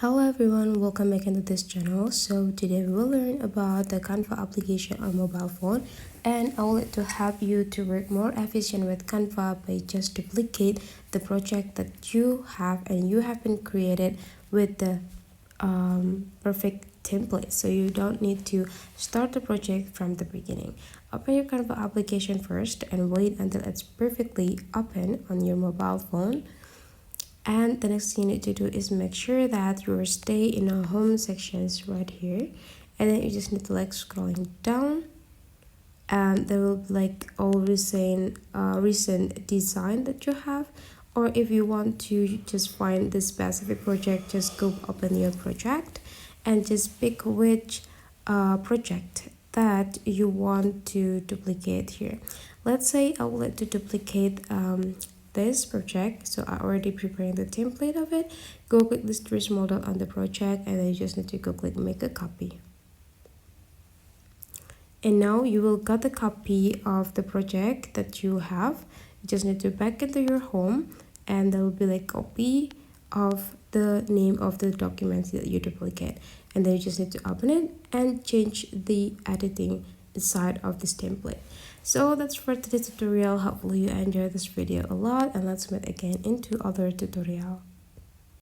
Hello everyone, welcome back into this channel. So today we will learn about the Canva application on mobile phone, and I would like to help you to work more efficient with Canva by just duplicate the project that you have and you have been created with the perfect template. So you don't need to start the project from the beginning. Open your Canva application first and wait until it's perfectly open on your mobile phone. And the next thing you need to do is make sure that you stay in our home sections right here, and then you just need to scrolling down, and there will be all recent design that you have. Or if you want to just find the specific project, just go open your project and just pick which project that you want to duplicate here. Let's say I would like to duplicate this project, so I already preparing the template of it. Go click this three small dot on the project, and then you just need to go click make a copy. And now you will get the copy of the project that you have. You just need to back into your home, and there will be copy of the name of the documents that you duplicate, and then you just need to open it and change the editing inside of this template. So that's for today's tutorial. Hopefully you enjoyed this video a lot, and let's meet again into other tutorial.